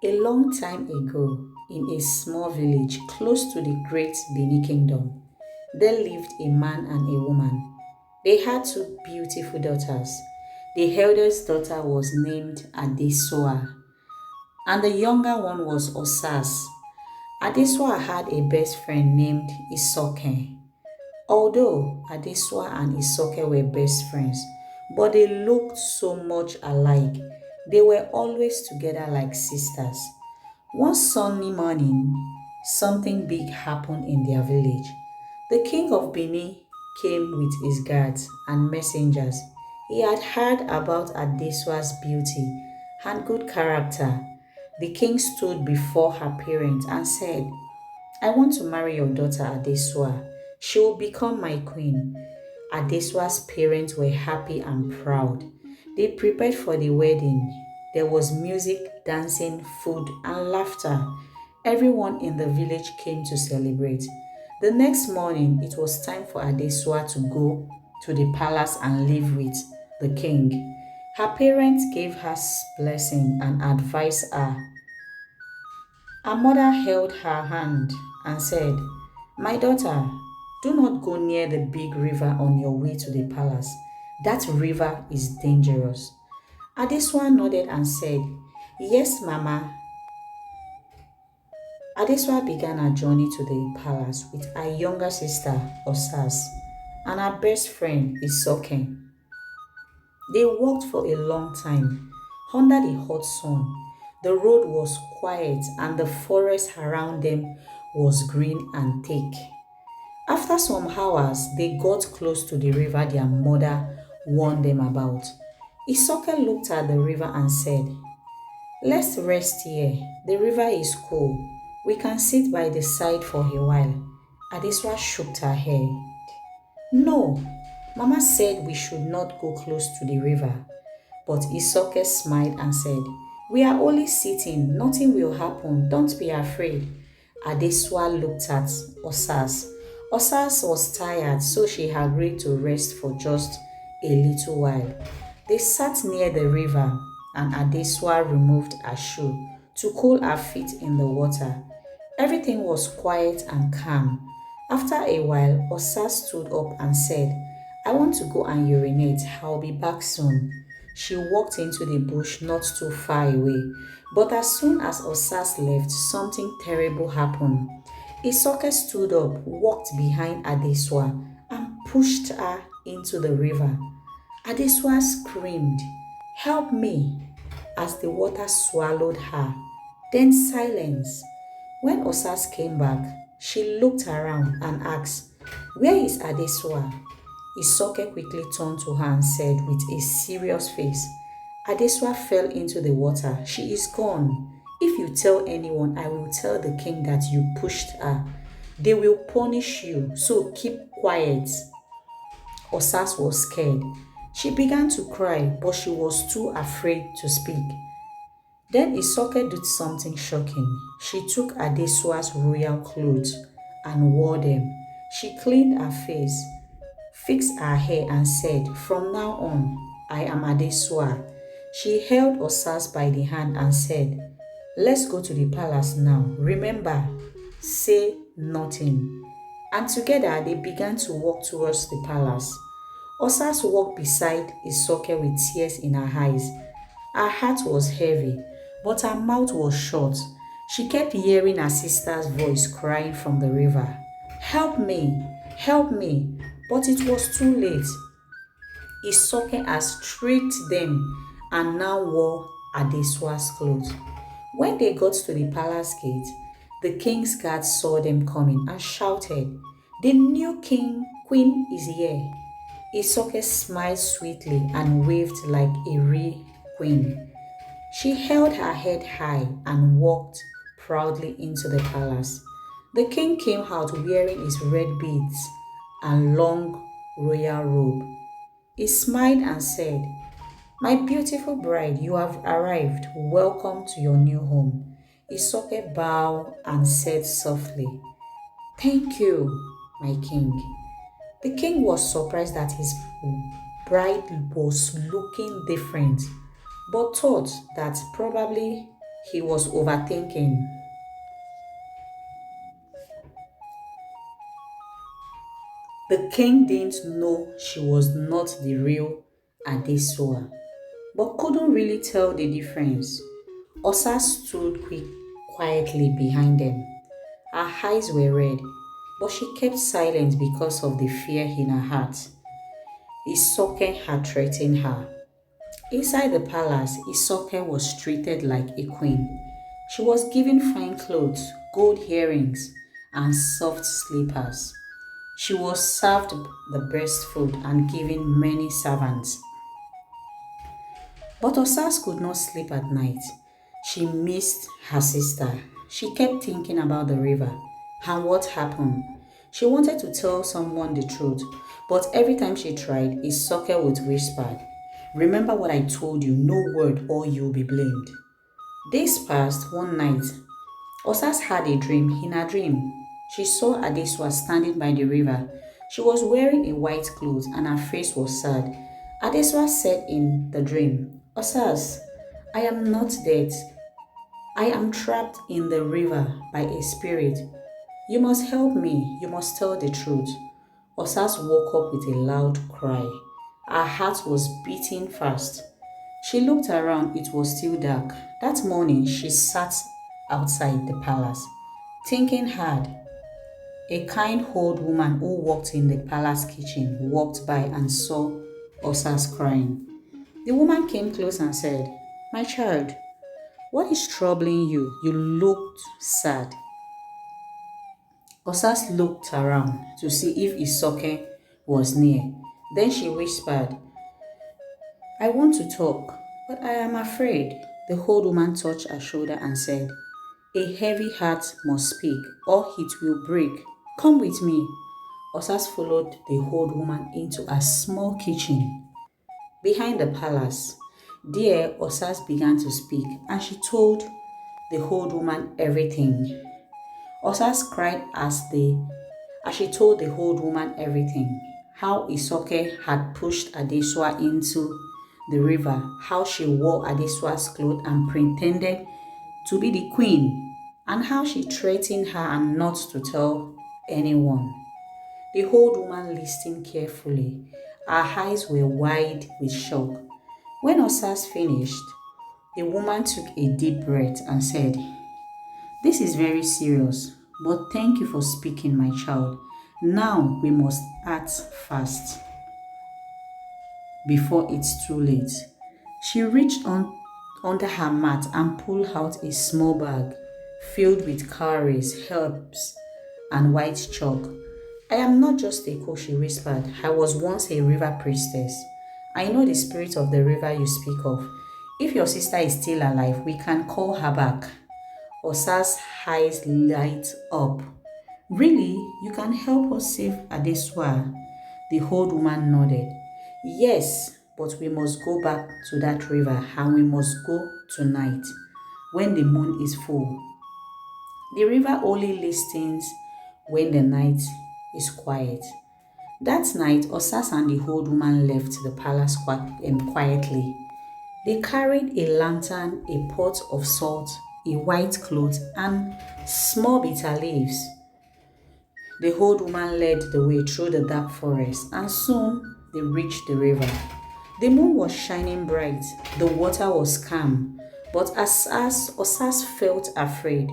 A long time ago, in a small village close to the great Benin Kingdom, there lived a man and a woman. They had two beautiful daughters. The eldest daughter was named Adesewa, and the younger one was Osas. Adesewa had a best friend named Isoke. Although Adesewa and Isoke were best friends, but they looked so much alike, they were always together like sisters. One sunny morning, something big happened in their village. The king of Benin came with his guards and messengers. He had heard about Adesua's beauty and good character. The king stood before her parents and said, I want to marry your daughter Adesua. She will become my queen. Adesua's parents were happy and proud. They prepared for the wedding. There was music, dancing, food, and laughter. Everyone in the village came to celebrate. The next morning, it was time for Adesua to go to the palace and live with the king. Her parents gave her blessing and advised her. Her mother held her hand and said, My daughter, do not go near the big river on your way to the palace. That river is dangerous. Adeswa nodded and said, Yes, Mama. Adeswa began her journey to the palace with her younger sister, Osas, and her best friend, Isoke. They walked for a long time under the hot sun. The road was quiet and the forest around them was green and thick. After some hours, they got close to the river their mother warned them about. Isoke looked at the river and said, Let's rest here. The river is cool. We can sit by the side for a while. Adeswa shook her head. No, Mama said we should not go close to the river. But Isoke smiled and said, We are only sitting. Nothing will happen. Don't be afraid. Adeswa looked at Osas. Osas was tired, so she agreed to rest for just a little while. They sat near the river, and Adeswa removed her shoe to cool her feet in the water. Everything was quiet and calm. After a while, Osas stood up and said, I want to go and urinate. I'll be back soon. She walked into the bush not too far away, but as soon as Osas left, something terrible happened. Isoke stood up, walked behind Adeswa, and pushed her into the river. Adeswa screamed, Help me, as the water swallowed her. Then silence. When Osas came back, she looked around and asked, Where is Adeswa? Isoke quickly turned to her and said with a serious face, Adeswa fell into the water. She is gone. If you tell anyone, I will tell the king that you pushed her. They will punish you, so keep quiet. Osas was scared. She began to cry, but she was too afraid to speak. Then Isoke did something shocking. She took Adeswa's royal clothes and wore them. She cleaned her face, fixed her hair and said, From now on, I am Adeswa. She held Osas by the hand and said, Let's go to the palace now. Remember, say nothing. And together they began to walk towards the palace. Osas walked beside Isoke with tears in her eyes. Her heart was heavy, but her mouth was shut. She kept hearing her sister's voice crying from the river. Help me, help me. But it was too late. Isoke has tricked them and now wore Adeswa's clothes. When they got to the palace gate, the king's guards saw them coming and shouted, The new queen is here. Isoke smiled sweetly and waved like a real queen. She held her head high and walked proudly into the palace. The king came out wearing his red beads and long royal robe. He smiled and said, My beautiful bride, you have arrived. Welcome to your new home. Isoke bowed and said softly, Thank you, my king. The king was surprised that his bride was looking different, but thought that probably he was overthinking. The king didn't know she was not the real Adesewa, but couldn't really tell the difference. Osa stood quietly behind them. Her eyes were red, but she kept silent because of the fear in her heart. Isoke had threatened her. Inside the palace, Isoke was treated like a queen. She was given fine clothes, gold earrings, and soft slippers. She was served the best food and given many servants. But Osas could not sleep at night. She missed her sister. She kept thinking about the river and what happened. She wanted to tell someone the truth, but every time she tried, Isoke would whisper, "Remember what I told you, no word or you'll be blamed." Days passed. One night, Osas had a dream. In her dream, she saw Adeswa standing by the river. She was wearing a white cloth and her face was sad. Adeswa said in the dream, "Osas, I am not dead. I am trapped in the river by a spirit. You must help me. You must tell the truth." Osas woke up with a loud cry. Her heart was beating fast. She looked around, it was still dark. That morning, she sat outside the palace, thinking hard. A kind old woman who worked in the palace kitchen walked by and saw Osas crying. The woman came close and said, "My child, what is troubling you? You looked sad." Osas looked around to see if Isoke was near. Then she whispered, "I want to talk, but I am afraid." The old woman touched her shoulder and said, "A heavy heart must speak, or it will break. Come with me." Osas followed the old woman into a small kitchen behind the palace. There, Osas began to speak, and she told the old woman everything. Osas cried as she told the old woman everything. How Isoke had pushed Adeswa into the river, how she wore Adeswa's clothes and pretended to be the queen, and how she threatened her and not to tell anyone. The old woman listened carefully. Her eyes were wide with shock. When Osas finished, the woman took a deep breath and said, "This is very serious, but thank you for speaking, my child. Now we must act fast before it's too late." She reached under her mat and pulled out a small bag filled with cowries, herbs, and white chalk. "I am not just a cook," she whispered. "I was once a river priestess. I know the spirit of the river you speak of. If your sister is still alive, we can call her back." Osa's eyes light up. "Really? You can help us save Adeswa?" The old woman nodded. "Yes, but we must go back to that river and we must go tonight when the moon is full. The river only listens when the night is quiet." That night, Osas and the old woman left the palace quietly. They carried a lantern, a pot of salt, a white cloth, and small bitter leaves. The old woman led the way through the dark forest, and soon they reached the river. The moon was shining bright, the water was calm, but as Osas felt afraid,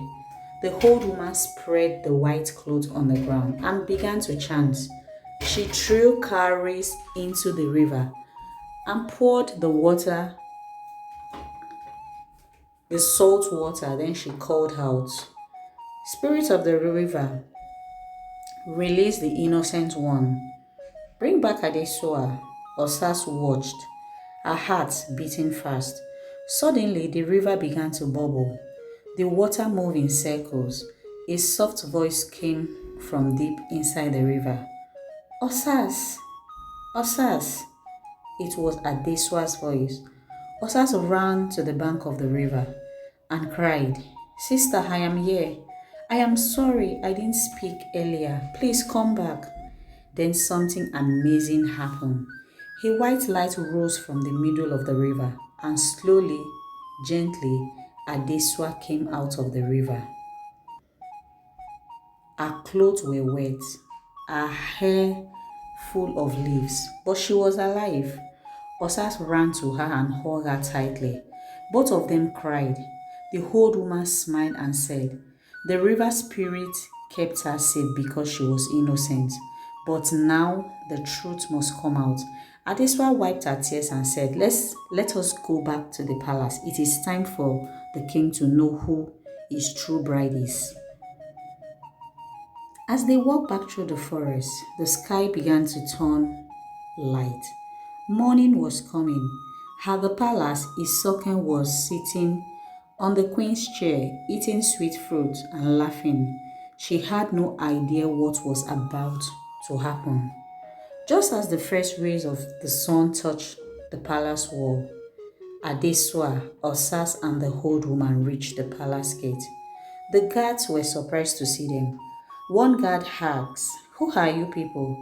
the old woman spread the white cloth on the ground and began to chant. She threw cowries into the river and poured the salt water. Then she called out, "Spirit of the river, release the innocent one. Bring back Adesoa." Osas watched, her heart beating fast. Suddenly, the river began to bubble. The water moved in circles. A soft voice came from deep inside the river. "Osas! Osas!" It was Adesua's voice. Osas ran to the bank of the river and cried, "Sister, I am here. I am sorry I didn't speak earlier. Please come back." Then something amazing happened. A white light rose from the middle of the river, and slowly, gently, Adesewa came out of the river. Her clothes were wet, her hair full of leaves, but she was alive. Osas ran to her and hugged her tightly. Both of them cried. The old woman smiled and said, "The river spirit kept her safe because she was innocent. But now the truth must come out." Adesewa wiped her tears and said, let us go back to the palace. It is time for the king to know who his true bride is." As they walked back through the forest, the sky began to turn light. Morning was coming. At the palace, Isoken was sitting on the queen's chair, eating sweet fruit and laughing. She had no idea what was about to happen. Just as the first rays of the sun touched the palace wall, Adesewa, Osas, and the old woman reached the palace gate. The guards were surprised to see them. One guard asked, "Who are you people?"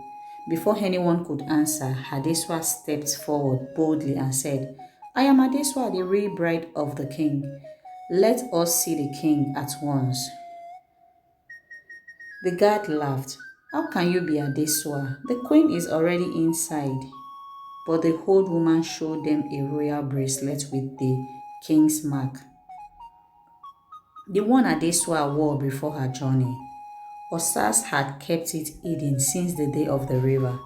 Before anyone could answer, Adesewa stepped forward boldly and said, "I am Adesewa, the real bride of the king. Let us see the king at once." The guard laughed. "How can you be Adesewa? The queen is already inside." But the old woman showed them a royal bracelet with the king's mark, the one Adesewa wore before her journey. Osas had kept it hidden since the day of the river.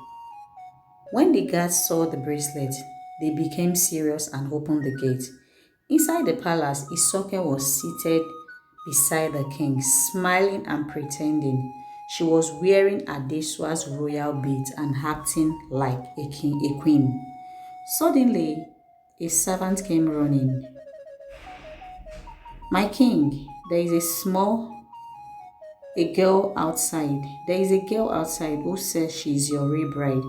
When the guards saw the bracelet, they became serious and opened the gate. Inside the palace, Isoke was seated beside the king, smiling and pretending. She was wearing Adesua's royal beads and acting like a queen. Suddenly, a servant came running. "My king, there is a girl outside who says she is your real bride."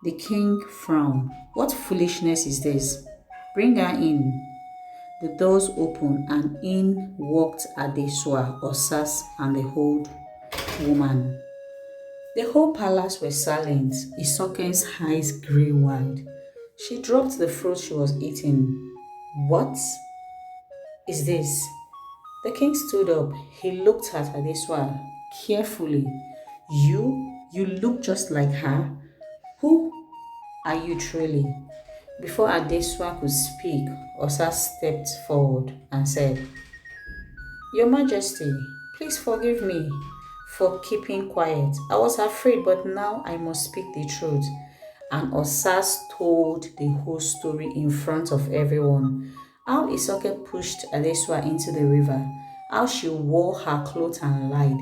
The king frowned. "What foolishness is this? Bring her in." The doors opened and in walked Adesewa, Osas, and the old woman. The whole palace was silent. Isoken's eyes grew wide. She dropped the fruit she was eating. "What is this?" The king stood up. He looked at Adesewa carefully. You look just like her. Who are you truly?" Before Adesewa could speak, Osa stepped forward and said, "Your Majesty, please forgive me for keeping quiet. I was afraid, but now I must speak the truth." And Osas told the whole story in front of everyone. How Isoke pushed Adesewa into the river, how she wore her clothes and lied,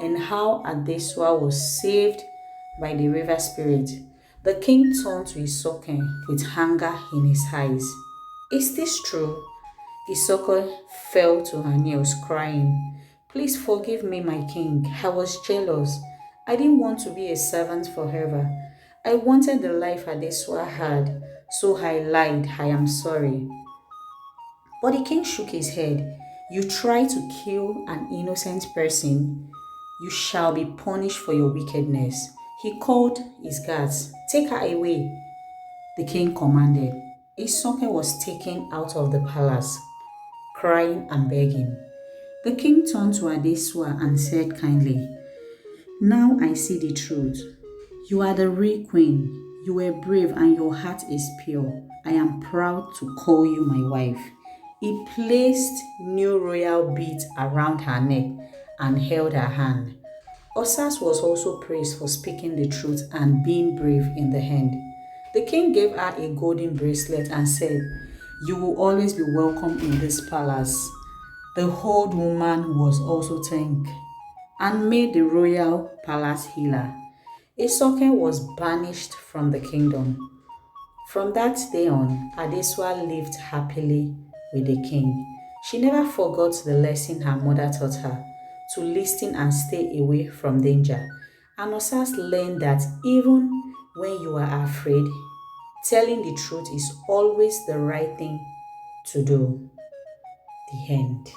and how Adesewa was saved by the river spirit. The king turned to Isoke with anger in his eyes. "Is this true?" Isoke fell to her knees, crying, "Please forgive me, my king. I was jealous. I didn't want to be a servant forever. I wanted the life Adesewa had, so I lied. I am sorry." But the king shook his head. "You try to kill an innocent person, you shall be punished for your wickedness." He called his guards. "Take her away," the king commanded. Isoke was taken out of the palace, crying and begging. The king turned to Adesewa and said kindly, "Now I see the truth. You are the real queen. You were brave and your heart is pure. I am proud to call you my wife." He placed new royal beads around her neck and held her hand. Osas was also praised for speaking the truth and being brave in the end. The king gave her a golden bracelet and said, "You will always be welcome in this palace." The old woman was also thanked and made the royal palace healer. Isoke was banished from the kingdom. From that day on, Adesewa lived happily with the king. She never forgot the lesson her mother taught her, to listen and stay away from danger. And Osas learned that even when you are afraid, telling the truth is always the right thing to do. The end.